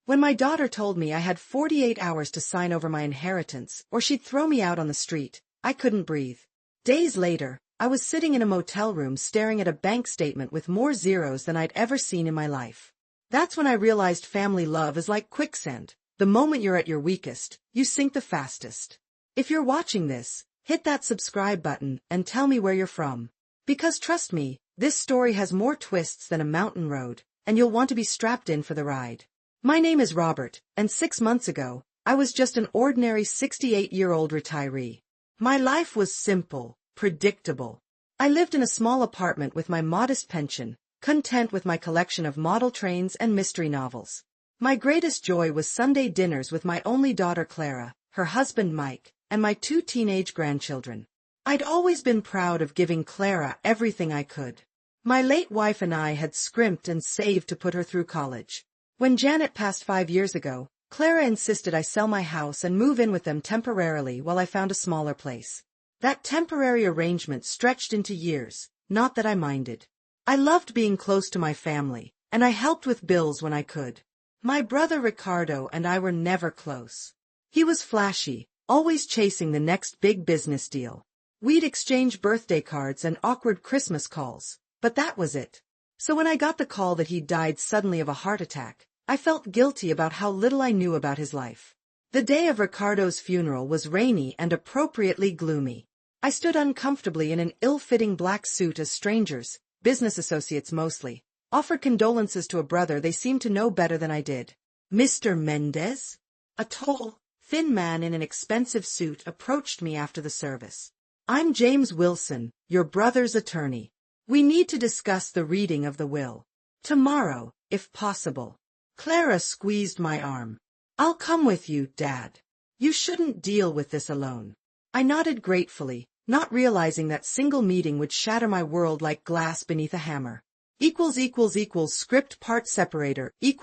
When my daughter told me I had 48 hours to sign over my inheritance or she'd throw me out on the street, I couldn't breathe. Days later, I was sitting in a motel room staring at a bank statement with more zeros than I'd ever seen in my life. That's when I realized family love is like quicksand. The moment you're at your weakest, you sink the fastest. If you're watching this, hit that subscribe button and tell me where you're from. Because trust me, this story has more twists than a mountain road, and you'll want to be strapped in for the ride. My name is Robert, and 6 months ago, I was just an ordinary 68-year-old retiree. My life was simple, predictable. I lived in a small apartment with my modest pension, content with my collection of model trains and mystery novels. My greatest joy was Sunday dinners with my only daughter Clara, her husband Mike, and my 2 teenage grandchildren. I'd always been proud of giving Clara everything I could. My late wife and I had scrimped and saved to put her through college. When Janet passed 5 years ago, Clara insisted I sell my house and move in with them temporarily while I found a smaller place. That temporary arrangement stretched into years, not that I minded. I loved being close to my family, and I helped with bills when I could. My brother Ricardo and I were never close. He was flashy, always chasing the next big business deal. We'd exchange birthday cards and awkward Christmas calls, but that was it. So when I got the call that he'd died suddenly of a heart attack, I felt guilty about how little I knew about his life. The day of Ricardo's funeral was rainy and appropriately gloomy. I stood uncomfortably in an ill-fitting black suit as strangers, business associates mostly, offered condolences to a brother they seemed to know better than I did. Mr. Mendez? A tall, thin man in an expensive suit approached me after the service. I'm James Wilson, your brother's attorney. We need to discuss the reading of the will. Tomorrow, if possible. Clara squeezed my arm. I'll come with you, Dad. You shouldn't deal with this alone. I nodded gratefully, not realizing that single meeting would shatter my world like glass beneath a hammer. Script part separator ===.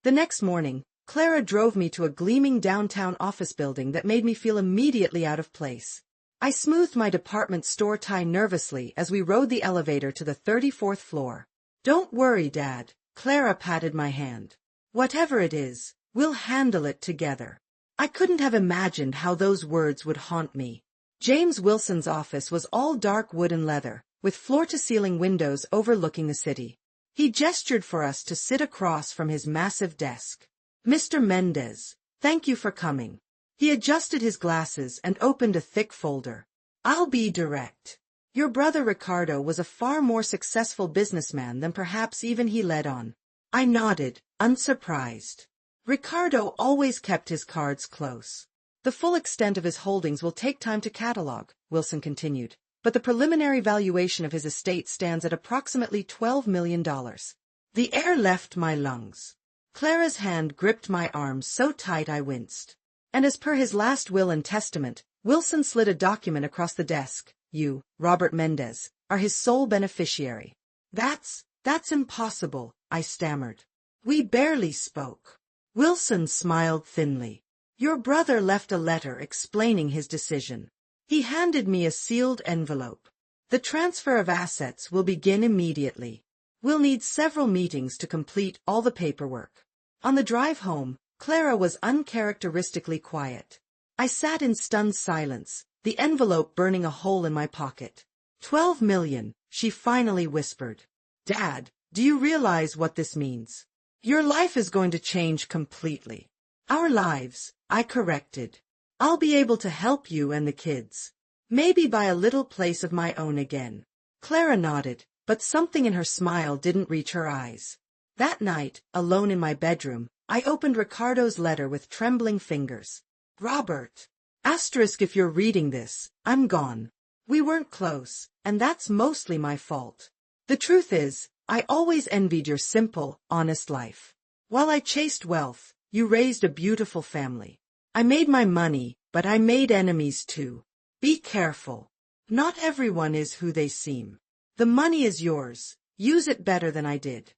The next morning, Clara drove me to a gleaming downtown office building that made me feel immediately out of place. I smoothed my department store tie nervously as we rode the elevator to the 34th floor. Don't worry, Dad. Clara patted my hand. Whatever it is, we'll handle it together. I couldn't have imagined how those words would haunt me. James Wilson's office was all dark wood and leather, with floor-to-ceiling windows overlooking the city. He gestured for us to sit across from his massive desk. Mr. Mendez, thank you for coming. He adjusted his glasses and opened a thick folder. I'll be direct. Your brother Ricardo was a far more successful businessman than perhaps even he let on. I nodded, unsurprised. Ricardo always kept his cards close. The full extent of his holdings will take time to catalog, Wilson continued, but the preliminary valuation of his estate stands at approximately $12 million. The air left my lungs. Clara's hand gripped my arm so tight I winced. And as per his last will and testament, Wilson slid a document across the desk. You, Robert Mendez, are his sole beneficiary. That's impossible, I stammered. We barely spoke. Wilson smiled thinly. Your brother left a letter explaining his decision. He handed me a sealed envelope. The transfer of assets will begin immediately. We'll need several meetings to complete all the paperwork. On the drive home, Clara was uncharacteristically quiet. I sat in stunned silence, the envelope burning a hole in my pocket. 12 million, she finally whispered. Dad, do you realize what this means? Your life is going to change completely. Our lives, I corrected. I'll be able to help you and the kids. Maybe buy a little place of my own again. Clara nodded, but something in her smile didn't reach her eyes. That night, alone in my bedroom, I opened Ricardo's letter with trembling fingers. Robert. If you're reading this, I'm gone. We weren't close, and that's mostly my fault. The truth is, I always envied your simple, honest life. While I chased wealth, you raised a beautiful family. I made my money, but I made enemies too. Be careful. Not everyone is who they seem. The money is yours. Use it better than I did.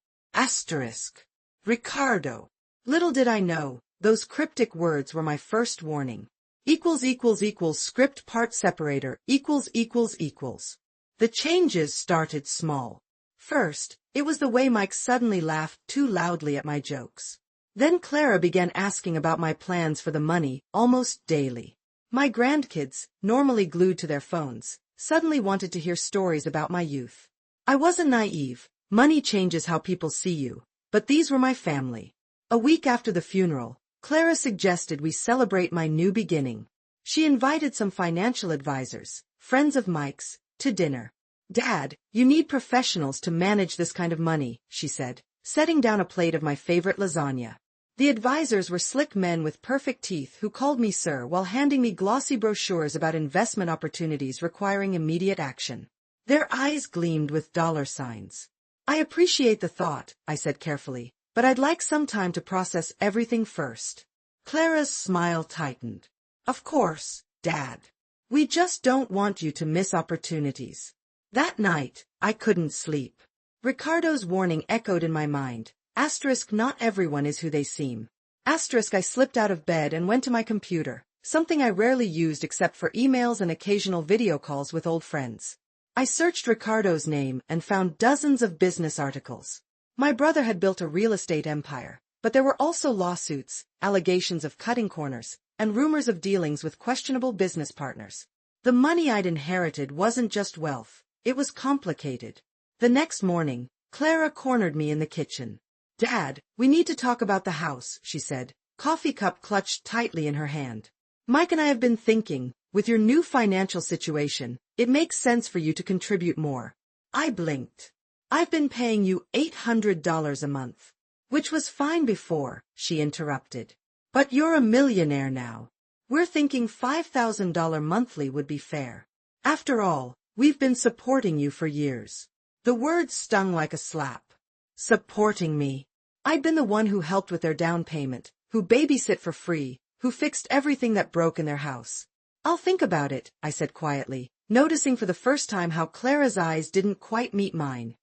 Ricardo. Little did I know, those cryptic words were my first warning. Script part separator ===. The changes started small. First, it was the way Mike suddenly laughed too loudly at my jokes. Then Clara began asking about my plans for the money almost daily. My grandkids, normally glued to their phones, suddenly wanted to hear stories about my youth. I wasn't naive. Money changes how people see you. But these were my family. A week after the funeral, Clara suggested we celebrate my new beginning. She invited some financial advisors, friends of Mike's, to dinner. "Dad, you need professionals to manage this kind of money," she said, setting down a plate of my favorite lasagna. The advisors were slick men with perfect teeth who called me sir while handing me glossy brochures about investment opportunities requiring immediate action. Their eyes gleamed with dollar signs. "I appreciate the thought," I said carefully, "but I'd like some time to process everything first." Clara's smile tightened. "Of course, Dad. We just don't want you to miss opportunities." That night, I couldn't sleep. Ricardo's warning echoed in my mind. Asterisk, not everyone is who they seem. Asterisk, I slipped out of bed and went to my computer, something I rarely used except for emails and occasional video calls with old friends. I searched Ricardo's name and found dozens of business articles. My brother had built a real estate empire, but there were also lawsuits, allegations of cutting corners, and rumors of dealings with questionable business partners. The money I'd inherited wasn't just wealth, it was complicated. The next morning, Clara cornered me in the kitchen. "Dad, we need to talk about the house," she said, coffee cup clutched tightly in her hand. "Mike and I have been thinking, with your new financial situation, it makes sense for you to contribute more." I blinked. "I've been paying you $800 a month. Which was fine before," she interrupted. "But you're a millionaire now. We're thinking $5,000 monthly would be fair. After all, we've been supporting you for years." The words stung like a slap. Supporting me. I'd been the one who helped with their down payment, who babysit for free, who fixed everything that broke in their house. "I'll think about it," I said quietly, noticing for the first time how Clara's eyes didn't quite meet mine.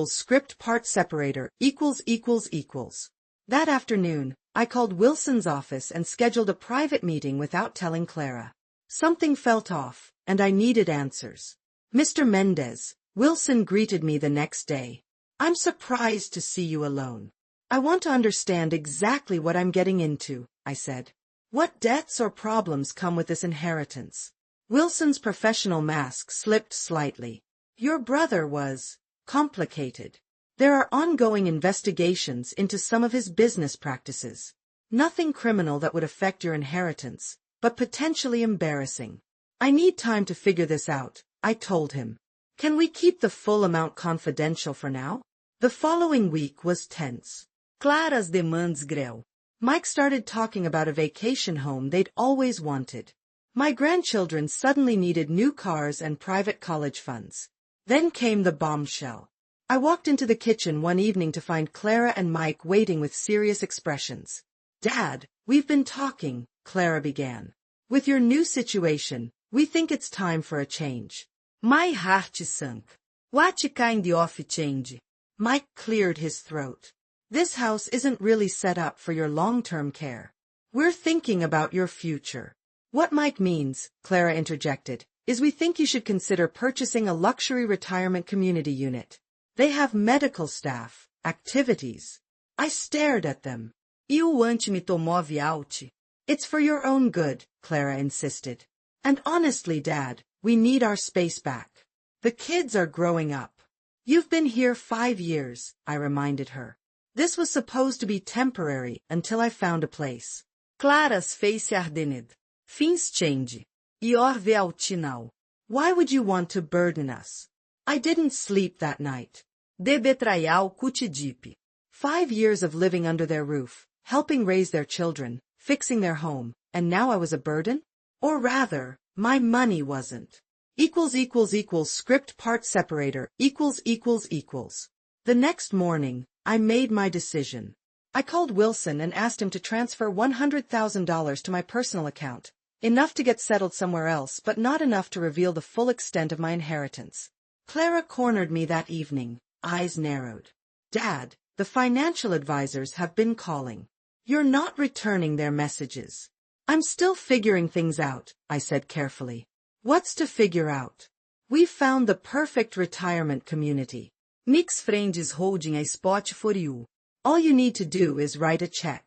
Script part separator ===. That afternoon, I called Wilson's office and scheduled a private meeting without telling Clara. Something felt off, and I needed answers. "Mr. Mendez," Wilson greeted me the next day. "I'm surprised to see you alone. I want to understand exactly what I'm getting into," I said. "What debts or problems come with this inheritance?" Wilson's professional mask slipped slightly. "Your brother was complicated. There are ongoing investigations into some of his business practices. Nothing criminal that would affect your inheritance, but potentially embarrassing. I need time to figure this out," I told him. "Can we keep the full amount confidential for now?" The following week was tense. Clara's demands grew. Mike started talking about a vacation home they'd always wanted. My grandchildren suddenly needed new cars and private college funds. Then came the bombshell. I walked into the kitchen one evening to find Clara and Mike waiting with serious expressions. "Dad, we've been talking," Clara began. "With your new situation, we think it's time for a change." My heart sunk. "What kind of change?" Mike cleared his throat. "This house isn't really set up for your long-term care. We're thinking about your future." "What Mike means," Clara interjected, "is we think you should consider purchasing a luxury retirement community unit. They have medical staff, activities." I stared at them. "You want me to move out?" "It's for your own good," Clara insisted. "And honestly, Dad, we need our space back. The kids are growing up." "You've been here 5 years," I reminded her. "This was supposed to be temporary until I found a place." Clara's face hardened. "Things change. You're out now. Why would you want to burden us?" I didn't sleep that night. De betrayal kutidip. 5 years of living under their roof, helping raise their children, fixing their home, and now I was a burden? Or rather, my money wasn't. Script part separator The next morning, I made my decision. I called Wilson and asked him to transfer $100,000 to my personal account, enough to get settled somewhere else but not enough to reveal the full extent of my inheritance. Clara cornered me that evening, eyes narrowed. "Dad, the financial advisors have been calling. You're not returning their messages." "I'm still figuring things out," I said carefully. "What's to figure out?" We found the perfect retirement community. Mick's friend is holding a spot for you. All you need to do is write a check.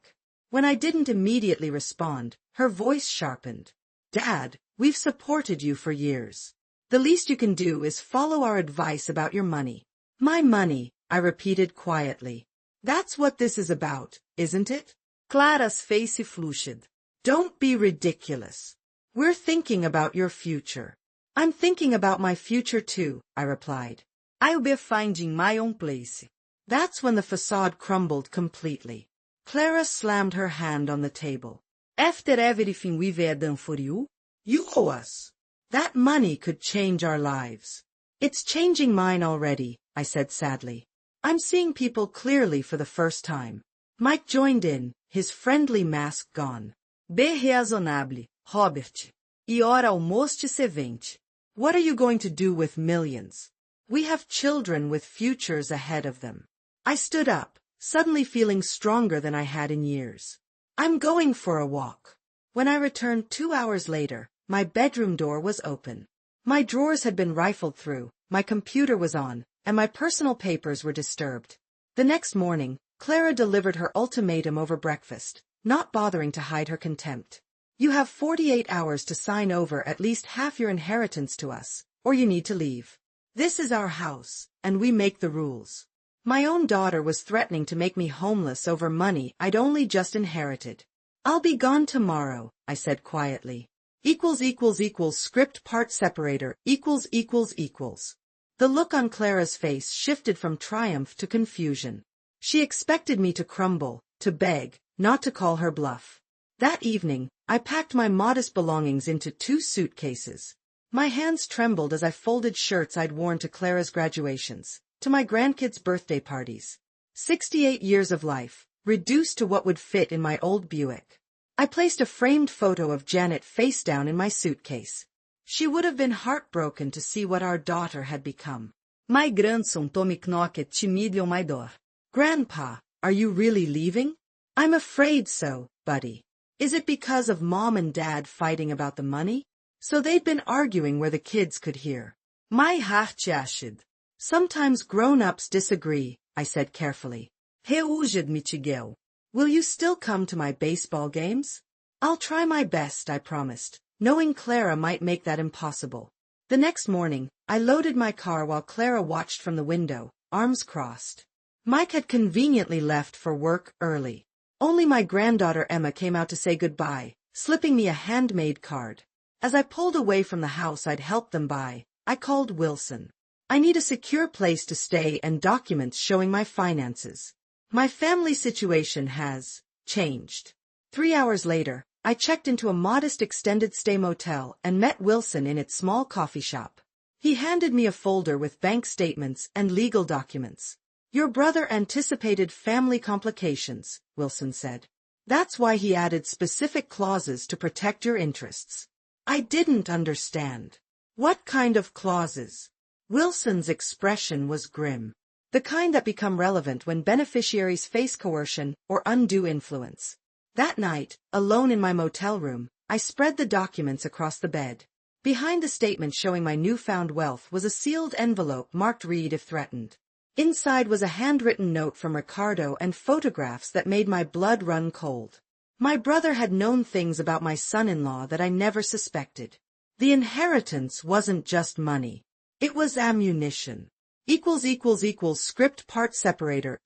When I didn't immediately respond, her voice sharpened. Dad, we've supported you for years. The least you can do is follow our advice about your money. My money, I repeated quietly. That's what this is about, isn't it? Clara's face flushed. Don't be ridiculous. We're thinking about your future. I'm thinking about my future too, I replied. I'll be finding my own place. That's when the facade crumbled completely. Clara slammed her hand on the table. After everything we've done for you, you owe us. That money could change our lives. It's changing mine already, I said sadly. I'm seeing people clearly for the first time. Mike joined in, his friendly mask gone. Be raisonnable, Robert. E ora almost sevente. What are you going to do with millions? We have children with futures ahead of them. I stood up, suddenly feeling stronger than I had in years. I'm going for a walk. When I returned 2 hours later, my bedroom door was open. My drawers had been rifled through, my computer was on, and my personal papers were disturbed. The next morning, Clara delivered her ultimatum over breakfast, not bothering to hide her contempt. You have 48 hours to sign over at least half your inheritance to us, or you need to leave. This is our house, and we make the rules. My own daughter was threatening to make me homeless over money I'd only just inherited. I'll be gone tomorrow, I said quietly. Script part separator, The look on Clara's face shifted from triumph to confusion. She expected me to crumble, to beg, not to call her bluff. That evening, I packed my modest belongings into 2 suitcases. My hands trembled as I folded shirts I'd worn to Clara's graduations, to my grandkids' birthday parties. 68 years of life, reduced to what would fit in my old Buick. I placed a framed photo of Janet face down in my suitcase. She would have been heartbroken to see what our daughter had become. My grandson Tommy knocked timidly on my door. Grandpa, are you really leaving? I'm afraid so, buddy. Is it because of Mom and Dad fighting about the money? So they'd been arguing where the kids could hear. My heart jashed. Sometimes grown-ups disagree, I said carefully. Miguel. Will you still come to my baseball games? I'll try my best, I promised, knowing Clara might make that impossible. The next morning, I loaded my car while Clara watched from the window, arms crossed. Mike had conveniently left for work early. Only my granddaughter Emma came out to say goodbye, slipping me a handmade card. As I pulled away from the house I'd helped them buy, I called Wilson. I need a secure place to stay and documents showing my finances. My family situation has changed. 3 hours later, I checked into a modest extended-stay motel and met Wilson in its small coffee shop. He handed me a folder with bank statements and legal documents. Your brother anticipated family complications, Wilson said. That's why he added specific clauses to protect your interests. I didn't understand. What kind of clauses? Wilson's expression was grim. The kind that become relevant when beneficiaries face coercion or undue influence. That night, alone in my motel room, I spread the documents across the bed. Behind the statement showing my newfound wealth was a sealed envelope marked "Read if threatened." Inside was a handwritten note from Ricardo and photographs that made my blood run cold. My brother had known things about my son-in-law that I never suspected. The inheritance wasn't just money. It was ammunition. Script part separator,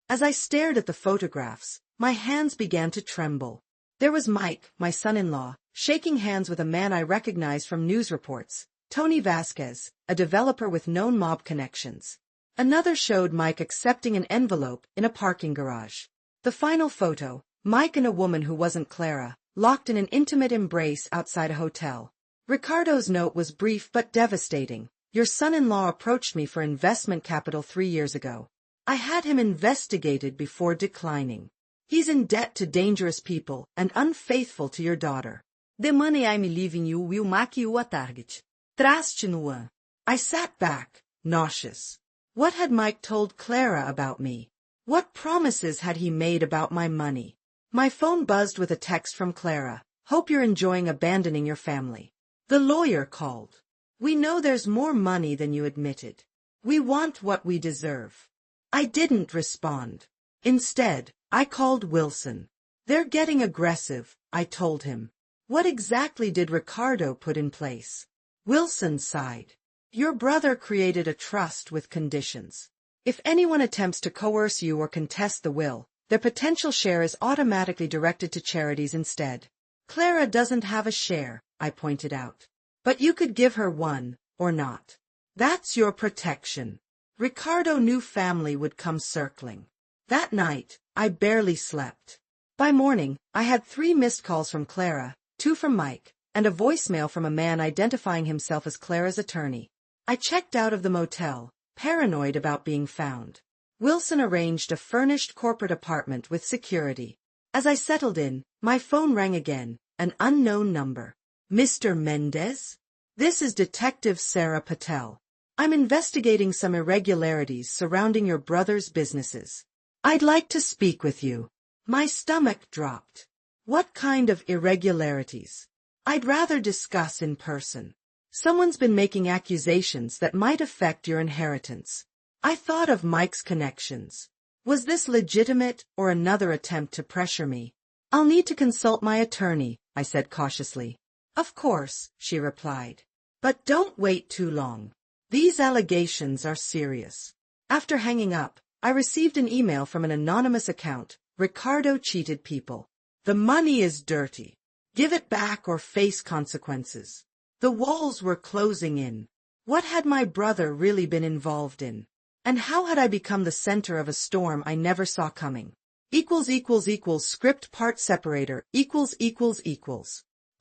As I stared at the photographs, my hands began to tremble. There was Mike, my son-in-law, shaking hands with a man I recognized from news reports, Tony Vasquez, a developer with known mob connections. Another showed Mike accepting an envelope in a parking garage. The final photo, Mike and a woman who wasn't Clara, locked in an intimate embrace outside a hotel. Ricardo's note was brief but devastating. Your son-in-law approached me for investment capital 3 years ago. I had him investigated before declining. He's in debt to dangerous people and unfaithful to your daughter. The money I'm leaving you will make you a target. Traste no. I sat back, nauseous. What had Mike told Clara about me? What promises had he made about my money? My phone buzzed with a text from Clara. Hope you're enjoying abandoning your family. The lawyer called. We know there's more money than you admitted. We want what we deserve. I didn't respond. Instead, I called Wilson. They're getting aggressive, I told him. What exactly did Ricardo put in place? Wilson sighed. Your brother created a trust with conditions. If anyone attempts to coerce you or contest the will, their potential share is automatically directed to charities instead. Clara doesn't have a share, I pointed out. But you could give her one, or not. That's your protection. Ricardo knew family would come circling. That night, I barely slept. By morning, I had 3 missed calls from Clara, 2 from Mike, and a voicemail from a man identifying himself as Clara's attorney. I checked out of the motel, paranoid about being found. Wilson arranged a furnished corporate apartment with security. As I settled in, my phone rang again, an unknown number. Mr. Mendez? This is Detective Sarah Patel. I'm investigating some irregularities surrounding your brother's businesses. I'd like to speak with you. My stomach dropped. What kind of irregularities? I'd rather discuss in person. Someone's been making accusations that might affect your inheritance. I thought of Mike's connections. Was this legitimate or another attempt to pressure me? I'll need to consult my attorney, I said cautiously. Of course, she replied. But don't wait too long. These allegations are serious. After hanging up, I received an email from an anonymous account. Ricardo cheated people. The money is dirty. Give it back or face consequences. The walls were closing in. What had my brother really been involved in? And how had I become the center of a storm I never saw coming? Script part separator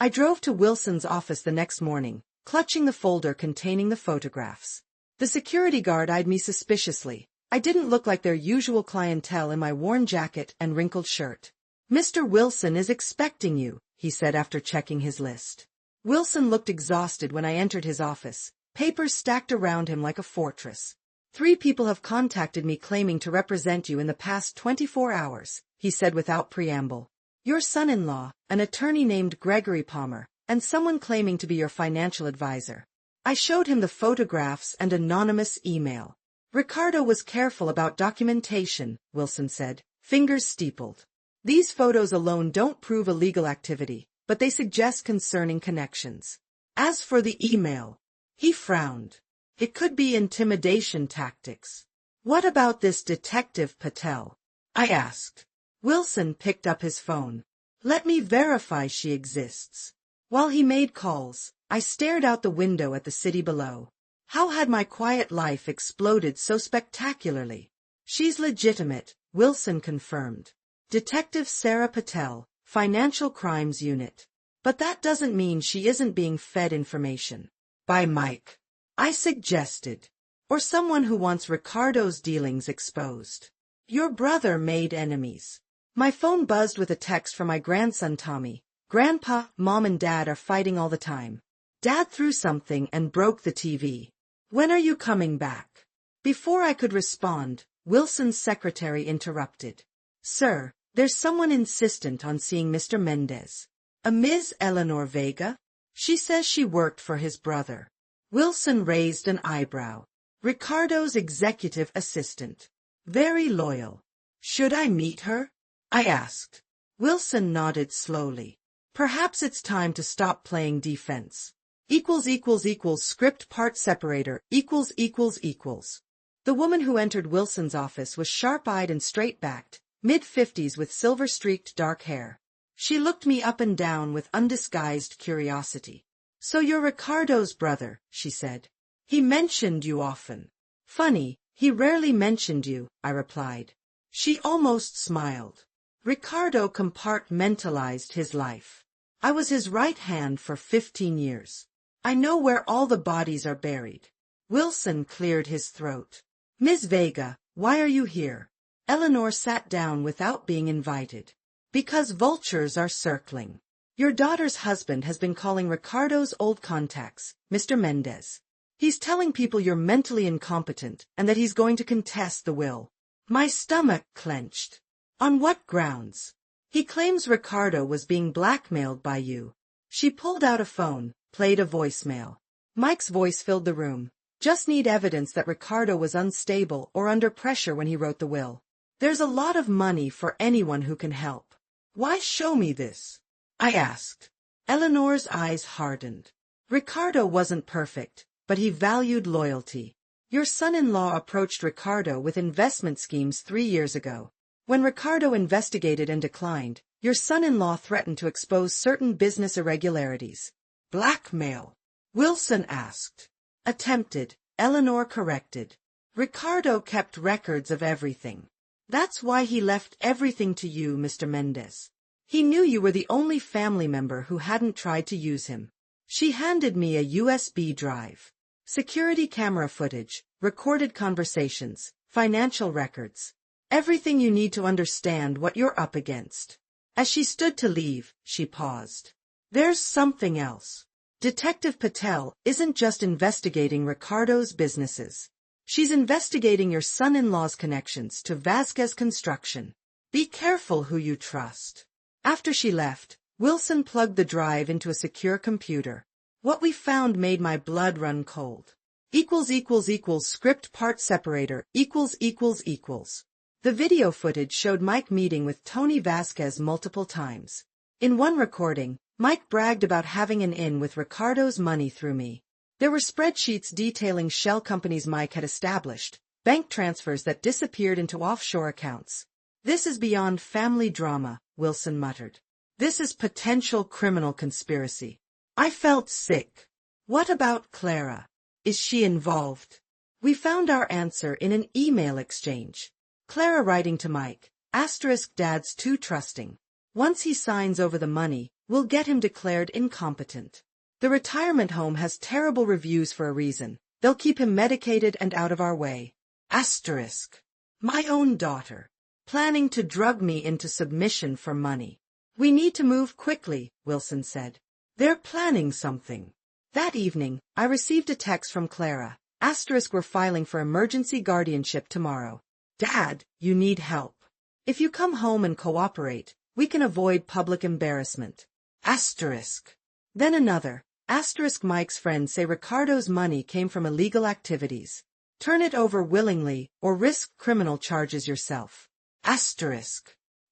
I drove to Wilson's office the next morning, clutching the folder containing the photographs. The security guard eyed me suspiciously. I didn't look like their usual clientele in my worn jacket and wrinkled shirt. Mr. Wilson is expecting you, he said after checking his list. Wilson looked exhausted when I entered his office, papers stacked around him like a fortress. 3 people have contacted me claiming to represent you in the past 24 hours, he said without preamble. Your son-in-law, an attorney named Gregory Palmer, and someone claiming to be your financial advisor. I showed him the photographs and anonymous email. Ricardo was careful about documentation, Wilson said, fingers steepled. These photos alone don't prove illegal activity, but they suggest concerning connections. As for the email, he frowned. It could be intimidation tactics. What about this Detective Patel? I asked. Wilson picked up his phone. Let me verify she exists. While he made calls, I stared out the window at the city below. How had my quiet life exploded so spectacularly? She's legitimate, Wilson confirmed. Detective Sarah Patel, Financial Crimes Unit. But that doesn't mean she isn't being fed information. By Mike. I suggested. Or someone who wants Ricardo's dealings exposed. Your brother made enemies. My phone buzzed with a text from my grandson Tommy. Grandpa, Mom and Dad are fighting all the time. Dad threw something and broke the TV. When are you coming back? Before I could respond, Wilson's secretary interrupted. Sir, there's someone insistent on seeing Mr. Mendez. A Ms. Eleanor Vega? She says she worked for his brother. Wilson raised an eyebrow. Ricardo's executive assistant. Very loyal. Should I meet her? I asked. Wilson nodded slowly. Perhaps it's time to stop playing defense. Script part separator The woman who entered Wilson's office was sharp-eyed and straight-backed, mid-50s with silver-streaked dark hair. She looked me up and down with undisguised curiosity. So you're Ricardo's brother, she said. He mentioned you often. Funny, he rarely mentioned you, I replied. She almost smiled. Ricardo compartmentalized his life. I was his right hand for 15 years. I know where all the bodies are buried. Wilson cleared his throat. Ms. Vega, why are you here? Eleanor sat down without being invited. Because vultures are circling. Your daughter's husband has been calling Ricardo's old contacts, Mr. Mendez. He's telling people you're mentally incompetent and that he's going to contest the will. My stomach clenched. On what grounds? He claims Ricardo was being blackmailed by you. She pulled out a phone, played a voicemail. Mike's voice filled the room. Just need evidence that Ricardo was unstable or under pressure when he wrote the will. There's a lot of money for anyone who can help. Why show me this? I asked. Eleanor's eyes hardened. Ricardo wasn't perfect, but he valued loyalty. Your son-in-law approached Ricardo with investment schemes 3 years ago. When Ricardo investigated and declined, your son-in-law threatened to expose certain business irregularities. Blackmail? Wilson asked. Attempted, Eleanor corrected. Ricardo kept records of everything. That's why he left everything to you, Mr. Mendez. He knew you were the only family member who hadn't tried to use him. She handed me a USB drive. Security camera footage, recorded conversations, financial records. Everything you need to understand what you're up against. As she stood to leave, she paused. There's something else. Detective Patel isn't just investigating Ricardo's businesses. She's investigating your son-in-law's connections to Vasquez Construction. Be careful who you trust. After she left, Wilson plugged the drive into a secure computer. What we found made my blood run cold. Script part separator ===. The video footage showed Mike meeting with Tony Vasquez multiple times. In one recording, Mike bragged about having an in with Ricardo's money through me. There were spreadsheets detailing shell companies Mike had established, bank transfers that disappeared into offshore accounts. This is beyond family drama, Wilson muttered. This is potential criminal conspiracy. I felt sick. What about Clara? Is she involved? We found our answer in an email exchange. Clara writing to Mike, *Dad's too trusting. Once he signs over the money, we'll get him declared incompetent. The retirement home has terrible reviews for a reason. They'll keep him medicated and out of our way. My own daughter. Planning to drug me into submission for money. We need to move quickly, Wilson said. They're planning something. That evening, I received a text from Clara. We're filing for emergency guardianship tomorrow. Dad, you need help. If you come home and cooperate, we can avoid public embarrassment. Then another. Mike's friends say Ricardo's money came from illegal activities. Turn it over willingly or risk criminal charges yourself.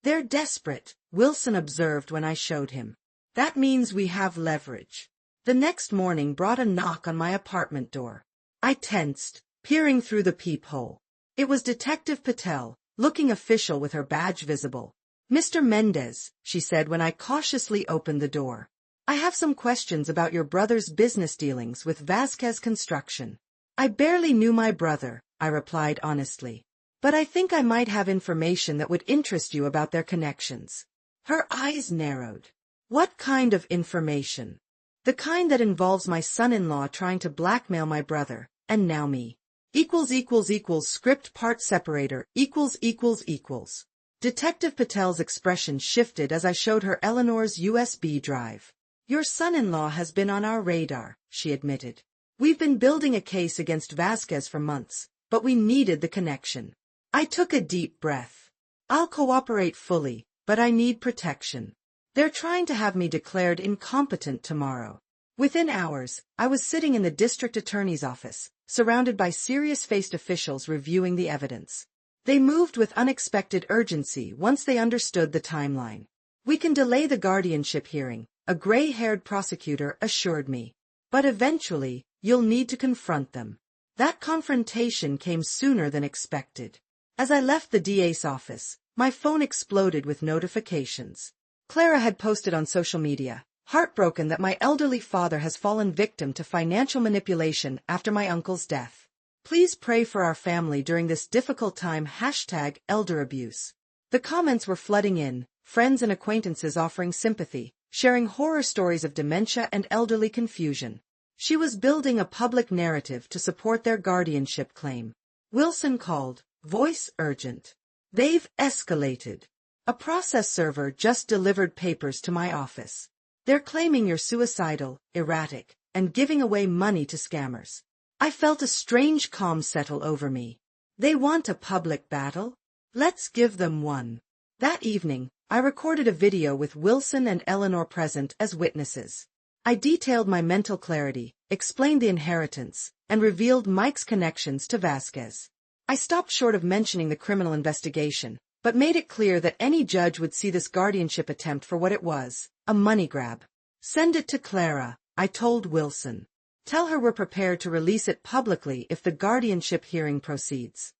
They're desperate, Wilson observed when I showed him. That means we have leverage. The next morning brought a knock on my apartment door. I tensed, peering through the peephole. It was Detective Patel, looking official with her badge visible. Mr. Mendez, she said when I cautiously opened the door. I have some questions about your brother's business dealings with Vasquez Construction. I barely knew my brother, I replied honestly. But I think I might have information that would interest you about their connections. Her eyes narrowed. What kind of information? The kind that involves my son-in-law trying to blackmail my brother, and now me. Script part separator ===. Detective Patel's expression shifted as I showed her Eleanor's USB drive. Your son-in-law has been on our radar, she admitted. We've been building a case against Vasquez for months, but we needed the connection. I took a deep breath. I'll cooperate fully, but I need protection. They're trying to have me declared incompetent tomorrow. Within hours, I was sitting in the district attorney's office, surrounded by serious-faced officials reviewing the evidence. They moved with unexpected urgency once they understood the timeline. We can delay the guardianship hearing, a gray-haired prosecutor assured me. But eventually, you'll need to confront them. That confrontation came sooner than expected. As I left the DA's office, my phone exploded with notifications. Clara had posted on social media, heartbroken that my elderly father has fallen victim to financial manipulation after my uncle's death. Please pray for our family during this difficult time #elderabuse. The comments were flooding in, friends and acquaintances offering sympathy, sharing horror stories of dementia and elderly confusion. She was building a public narrative to support their guardianship claim. Wilson called, voice urgent. They've escalated. A process server just delivered papers to my office. They're claiming you're suicidal, erratic, and giving away money to scammers. I felt a strange calm settle over me. They want a public battle? Let's give them one. That evening, I recorded a video with Wilson and Eleanor present as witnesses. I detailed my mental clarity, explained the inheritance, and revealed Mike's connections to Vasquez. I stopped short of mentioning the criminal investigation, but made it clear that any judge would see this guardianship attempt for what it was, a money grab. Send it to Clara, I told Wilson. Tell her we're prepared to release it publicly if the guardianship hearing proceeds.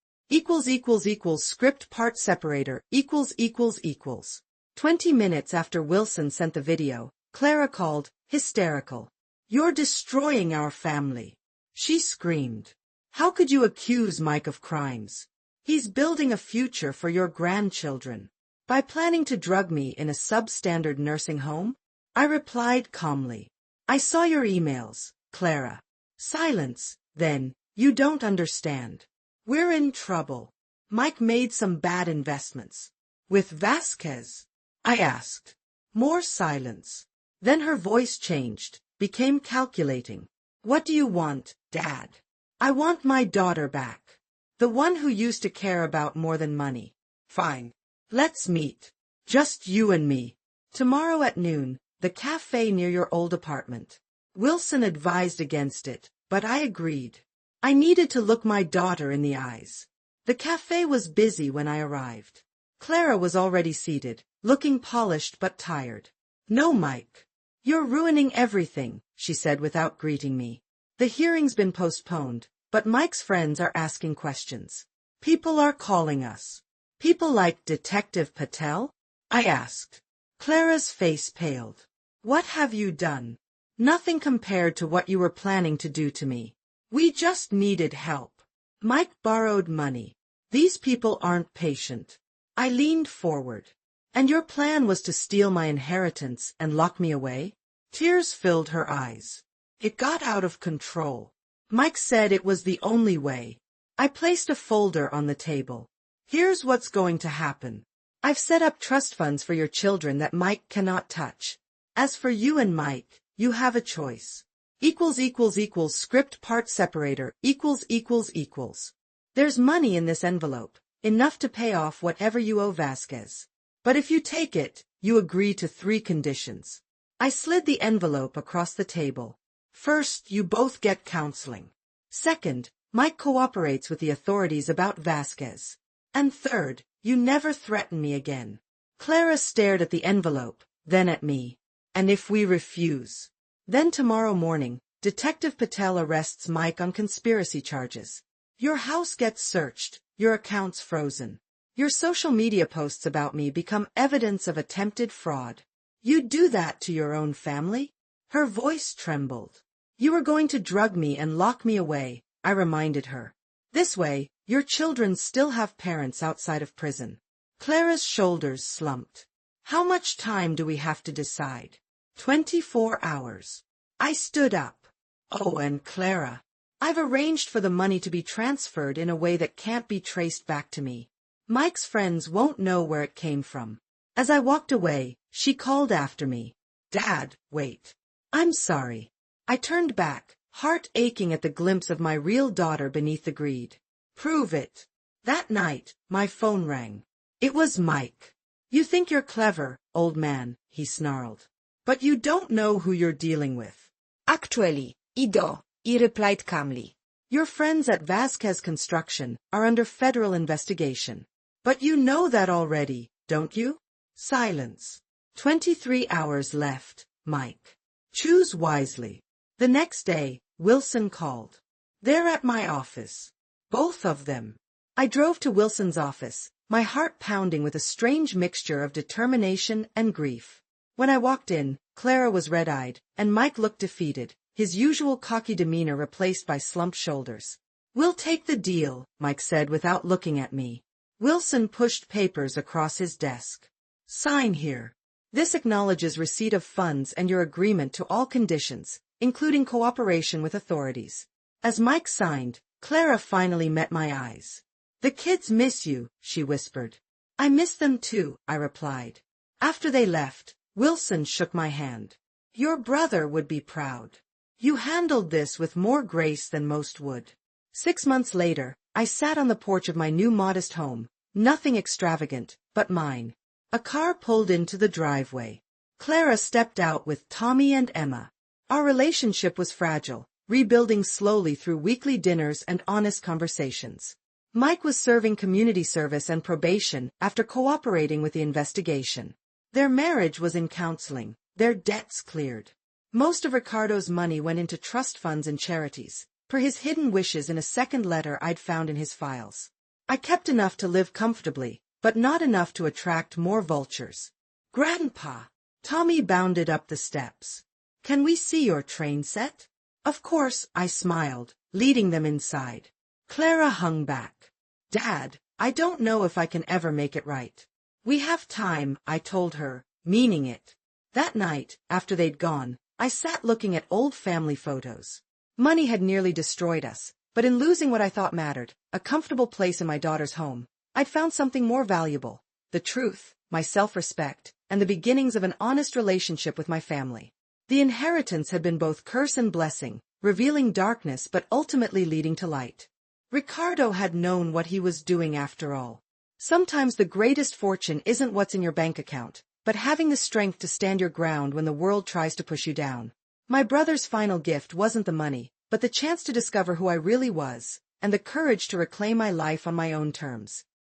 Script part separator, 20 minutes after Wilson sent the video, Clara called, hysterical. You're destroying our family. She screamed. How could you accuse Mike of crimes? He's building a future for your grandchildren. By planning to drug me in a substandard nursing home? I replied calmly. I saw your emails, Clara. Silence, then, you don't understand. We're in trouble. Mike made some bad investments. With Vasquez? I asked. More silence. Then her voice changed, became calculating. What do you want, Dad? I want my daughter back. The one who used to care about more than money. Fine. Let's meet. Just you and me. Tomorrow at noon, the cafe near your old apartment. Wilson advised against it, but I agreed. I needed to look my daughter in the eyes. The cafe was busy when I arrived. Clara was already seated, looking polished but tired. No, Mike. You're ruining everything, she said without greeting me. The hearing's been postponed, but Mike's friends are asking questions. People are calling us. People like Detective Patel? I asked. Clara's face paled. What have you done? Nothing compared to what you were planning to do to me. We just needed help. Mike borrowed money. These people aren't patient. I leaned forward. And your plan was to steal my inheritance and lock me away? Tears filled her eyes. It got out of control. Mike said it was the only way. I placed a folder on the table. Here's what's going to happen. I've set up trust funds for your children that Mike cannot touch. As for you and Mike, you have a choice. Script part separator, There's money in this envelope, enough to pay off whatever you owe Vasquez. But if you take it, you agree to 3 conditions. I slid the envelope across the table. First, you both get counseling. Second, Mike cooperates with the authorities about Vasquez. And third, you never threaten me again. Clara stared at the envelope, then at me. And if we refuse? Then tomorrow morning, Detective Patel arrests Mike on conspiracy charges. Your house gets searched, your accounts frozen. Your social media posts about me become evidence of attempted fraud. You'd do that to your own family? Her voice trembled. You were going to drug me and lock me away, I reminded her. This way, your children still have parents outside of prison. Clara's shoulders slumped. How much time do we have to decide? 24 hours. I stood up. Oh, and Clara. I've arranged for the money to be transferred in a way that can't be traced back to me. Mike's friends won't know where it came from. As I walked away, she called after me. Dad, wait. I'm sorry. I turned back, heart aching at the glimpse of my real daughter beneath the greed. Prove it. That night, my phone rang. It was Mike. You think you're clever, old man, he snarled. But you don't know who you're dealing with. Actually, Ido, he replied calmly. Your friends at Vasquez Construction are under federal investigation. But you know that already, don't you? Silence. 23 hours left, Mike. Choose wisely. The next day, Wilson called. They're at my office. Both of them. I drove to Wilson's office, my heart pounding with a strange mixture of determination and grief. When I walked in, Clara was red-eyed, and Mike looked defeated, his usual cocky demeanor replaced by slumped shoulders. We'll take the deal, Mike said without looking at me. Wilson pushed papers across his desk. Sign here. This acknowledges receipt of funds and your agreement to all conditions, including cooperation with authorities. As Mike signed, Clara finally met my eyes. The kids miss you, she whispered. I miss them too, I replied. After they left, Wilson shook my hand. Your brother would be proud. You handled this with more grace than most would. 6 months later, I sat on the porch of my new modest home, nothing extravagant, but mine. A car pulled into the driveway. Clara stepped out with Tommy and Emma. Our relationship was fragile, rebuilding slowly through weekly dinners and honest conversations. Mike was serving community service and probation after cooperating with the investigation. Their marriage was in counseling, their debts cleared. Most of Ricardo's money went into trust funds and charities, for his hidden wishes in a second letter I'd found in his files. I kept enough to live comfortably, but not enough to attract more vultures. Grandpa! Tommy bounded up the steps. Can we see your train set? Of course, I smiled, leading them inside. Clara hung back. Dad, I don't know if I can ever make it right. We have time, I told her, meaning it. That night, after they'd gone, I sat looking at old family photos. Money had nearly destroyed us, but in losing what I thought mattered, a comfortable place in my daughter's home, I'd found something more valuable: the truth, my self-respect, and the beginnings of an honest relationship with my family. The inheritance had been both curse and blessing, revealing darkness but ultimately leading to light. Ricardo had known what he was doing after all. Sometimes the greatest fortune isn't what's in your bank account, but having the strength to stand your ground when the world tries to push you down. My brother's final gift wasn't the money, but the chance to discover who I really was, and the courage to reclaim my life on my own terms.